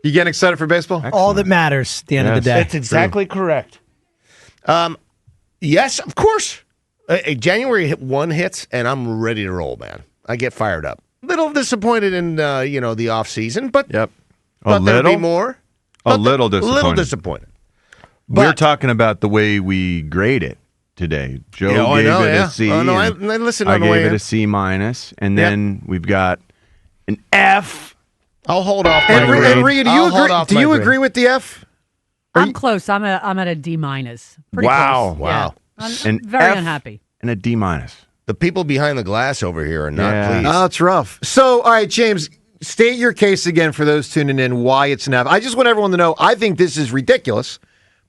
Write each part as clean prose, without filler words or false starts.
You getting excited for baseball? Excellent. All that matters at the end of the day. That's exactly correct. Yes, of course. January 1 hits, and I'm ready to roll, man. I get fired up. Little disappointed in the offseason, but thought there'd be more. A little disappointed. Little disappointed. We're talking about the way we grade it today. Joe gave it a C. Oh, no, I listened I on the way gave it in. a C minus, and then we've got an F. I'll hold off. And Rhea, do you agree with the F? I'm close. I'm at a D minus. Pretty Wow. close. Wow. Yeah. I'm An very F unhappy. and a D minus. The people behind the glass over here are not pleased. Oh, it's rough. So, all right, James, state your case again for those tuning in, why it's an F. I just want everyone to know, I think this is ridiculous.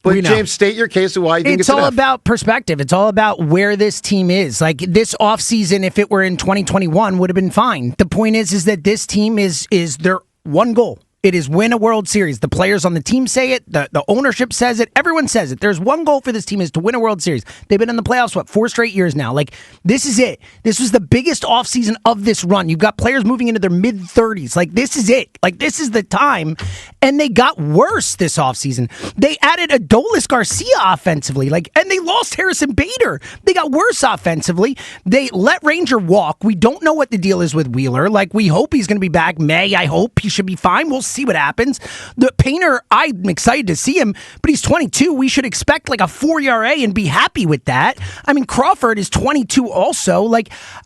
But, James, state your case of why you think it's an F. It's all about perspective. It's all about where this team is. Like, this offseason, if it were in 2021, would have been fine. The point is that this team is their one goal. It is win a World Series. The players on the team say it. The ownership says it. Everyone says it. There's one goal for this team is to win a World Series. They've been in the playoffs, 4 straight years now. Like, this is it. This was the biggest offseason of this run. You've got players moving into their mid-30s. Like, this is it. Like, this is the time. And they got worse this offseason. They added Adolis Garcia offensively. And they lost Harrison Bader. They got worse offensively. They let Ranger walk. We don't know what the deal is with Wheeler. We hope he's going to be back May. I hope he should be fine. We'll see what happens. The Painter, I'm excited to see him, but he's 22. We should expect a 4 ERA and be happy with that. I mean, Crawford is 22 also.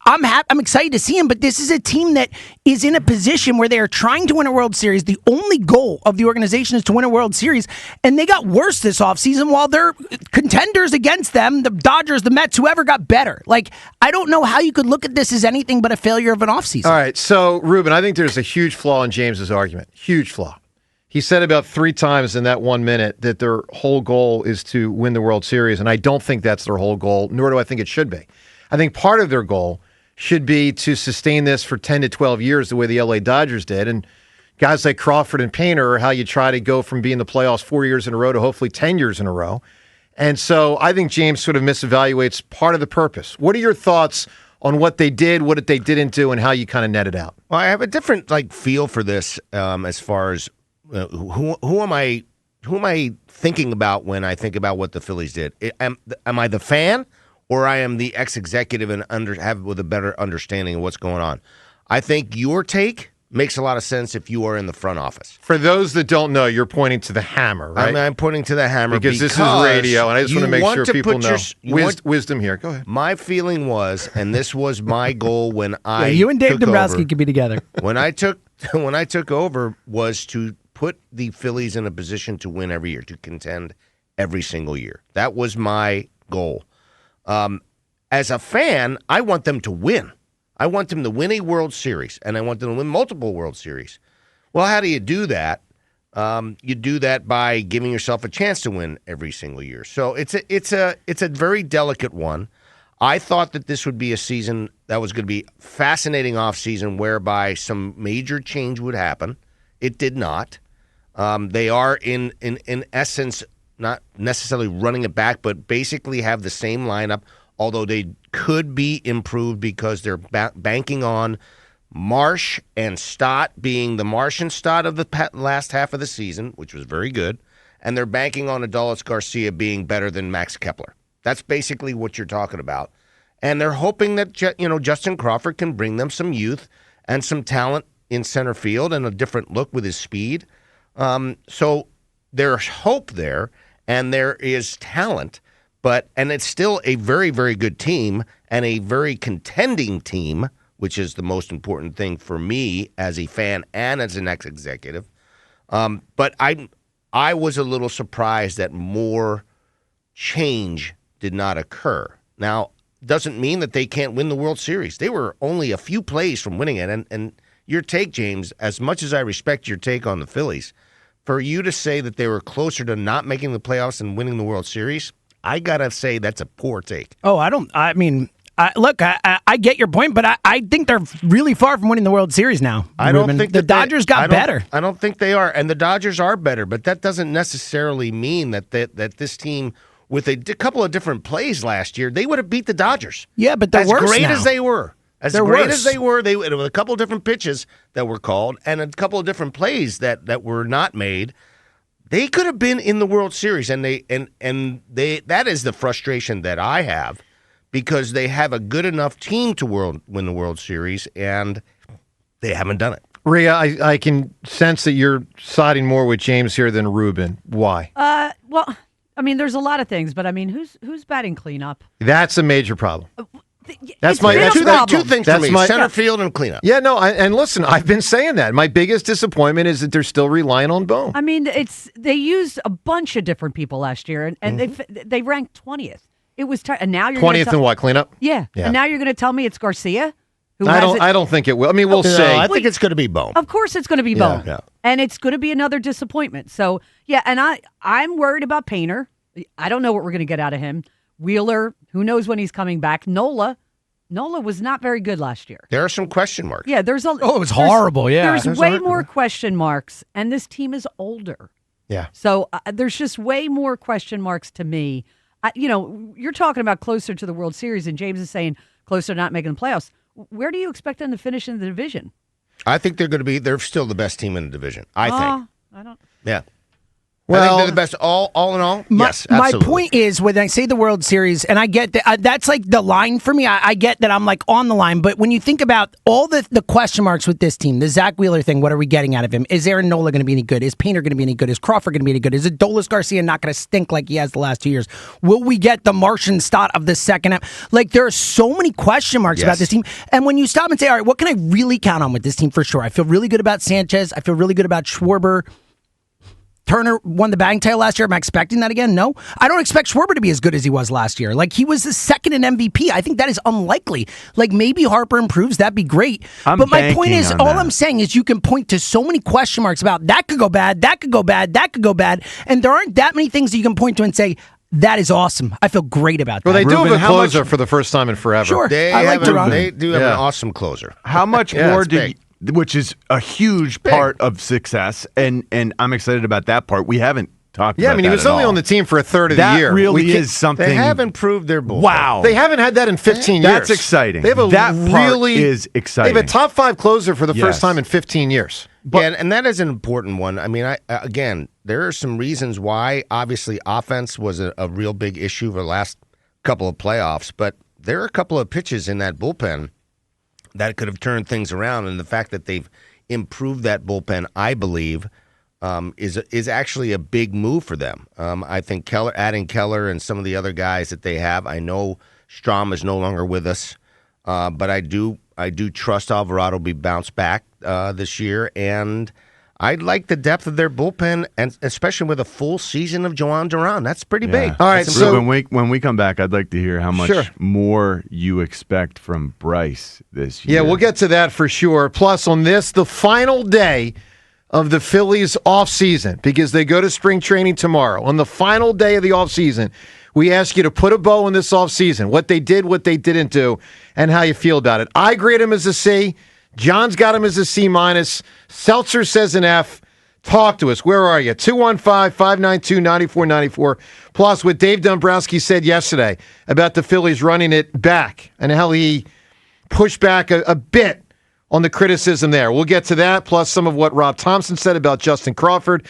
I'm excited to see him, but this is a team that is in a position where they are trying to win a World Series. The only goal of the organization is to win a World Series, and they got worse this offseason while their contenders against them, the Dodgers, the Mets, whoever got better. I don't know how you could look at this as anything but a failure of an offseason. All right, so, Ruben, I think there's a huge flaw in James's argument. Huge flaw. He said about 3 times in that 1 minute that their whole goal is to win the World Series, and I don't think that's their whole goal, nor do I think it should be. I think part of their goal should be to sustain this for 10 to 12 years the way the LA Dodgers did, and guys like Crawford and Painter are how you try to go from being in the playoffs 4 years in a row to hopefully 10 years in a row. And so I think James sort of misevaluates part of the purpose. What are your thoughts on what they did, what they didn't do, and how you kind of net it out? Well, I have a different feel for this as far as who am I thinking about when I think about what the Phillies did? Am I the fan, or I am the ex-executive and have with a better understanding of what's going on? I think your take makes a lot of sense if you are in the front office. For those that don't know, you're pointing to the hammer, right? I'm pointing to the hammer because this is radio, and I just want to make sure people know. Wisdom here. Go ahead. My feeling was, and this was my goal when I you and Dave took Dombrowski over, could be together. When I took over, was to put the Phillies in a position to win every year, to contend every single year. That was my goal. As a fan, I want them to win. I want them to win a World Series, and I want them to win multiple World Series. Well, how do you do that? You do that by giving yourself a chance to win every single year. So it's a very delicate one. I thought that this would be a season that was going to be fascinating offseason whereby some major change would happen. It did not. They are in essence not necessarily running it back, but basically have the same lineup, although they could be improved because they're banking on Marsh and Stott being the Marsh and Stott of the last half of the season, which was very good, and they're banking on Adolis Garcia being better than Max Kepler. That's basically what you're talking about. And they're hoping that Justin Crawford can bring them some youth and some talent in center field and a different look with his speed. So there's hope there, and there is talent. And it's still a very, very good team and a very contending team, which is the most important thing for me as a fan and as an ex-executive. But I was a little surprised that more change did not occur. Now, doesn't mean that they can't win the World Series. They were only a few plays from winning it. And your take, James, as much as I respect your take on the Phillies, for you to say that they were closer to not making the playoffs and winning the World Series, I got to say that's a poor take. Oh, I get your point, but I think they're really far from winning the World Series now. I don't think the Dodgers got better. I don't think they are, and the Dodgers are better, but that doesn't necessarily mean that this team, with a couple of different plays last year, they would have beat the Dodgers. Yeah, but they're as worse great now. as they were. As They're great worse. as they were with a couple of different pitches that were called and a couple of different plays that were not made. They could have been in the World Series, and they that is the frustration that I have, because they have a good enough team to win the World Series, and they haven't done it. Rhea, I can sense that you're siding more with James here than Ruben. Why? Well, I mean, there's a lot of things, but I mean, who's batting cleanup? That's a major problem. That's Two things That's for me: center field and cleanup. Yeah, no, and listen, I've been saying that. My biggest disappointment is that they're still relying on Bohm. I mean, they used a bunch of different people last year, and they ranked 20th. It was and now you're 20th in what, cleanup? Yeah, and now you're going to tell me it's Garcia. I don't think it will. I mean, we'll see. I think it's going to be Bohm. Of course, it's going to be Bohm, Yeah. and it's going to be another disappointment. So yeah, and I'm worried about Painter. I don't know what we're going to get out of him. Wheeler, who knows when he's coming back? Nola was not very good last year. There are some question marks. Yeah, it was horrible. Yeah, there's way more question marks, and this team is older. Yeah. So there's just way more question marks to me. You're talking about closer to the World Series, and James is saying closer to not making the playoffs. Where do you expect them to finish in the division? I think they're still the best team in the division. I think. I don't. Yeah. Well, I think they're the best all in all. Yes, My absolutely. point is, when I say the World Series, and I get that that's like the line for me. I get that I'm like on the line, but when you think about all the question marks with this team, the Zach Wheeler thing, what are we getting out of him? Is Aaron Nola going to be any good? Is Painter going to be any good? Is Crawford going to be any good? Is Adolis Garcia not going to stink like he has the last 2 years? Will we get the Martian Stott of the second half? Like, there are so many question marks about this team. And when you stop and say, all right, what can I really count on with this team for sure? I feel really good about Sanchez. I feel really good about Schwarber. Turner won the batting title last year. Am I expecting that again? No. I don't expect Schwarber to be as good as he was last year. Like, he was the second in MVP. I think that is unlikely. Like, maybe Harper improves. That'd be great. But my point is, all I'm saying is you can point to so many question marks about that could go bad, that could go bad, that could go bad. And there aren't that many things that you can point to and say, that is awesome. I feel great about that. Well, they do have a closer for the first time in forever. Sure. They do have an awesome closer. How much more which is a huge part of success, and I'm excited about that part. We haven't talked about that. I mean, he was only on the team for a third of the year. That really is something. They have improved their bullpen. Wow. They haven't had that in 15 years. That's exciting. They have that part is exciting. They have a top 5 closer for the first time in 15 years. And that is an important one. I mean, again, there are some reasons why. Obviously, offense was a real big issue for the last couple of playoffs, but there are a couple of pitches in that bullpen that could have turned things around, and the fact that they've improved that bullpen, I believe, is actually a big move for them. I think adding Keller and some of the other guys that they have. I know Strahm is no longer with us, but I do trust Alvarado will be bounced back this year, and I like the depth of their bullpen, and especially with a full season of Joan Duran. That's pretty big. All right, so when we come back, I'd like to hear how much more you expect from Bryce this year. Yeah, we'll get to that for sure. Plus, on this, the final day of the Phillies offseason, because they go to spring training tomorrow. On the final day of the offseason, we ask you to put a bow on this offseason, what they did, what they didn't do, and how you feel about it. I grade him as a C. John's got him as a C-. Seltzer says an F. Talk to us. Where are you? 215-592-9494. Plus, what Dave Dombrowski said yesterday about the Phillies running it back and how he pushed back a bit on the criticism there. We'll get to that, plus some of what Rob Thompson said about Justin Crawford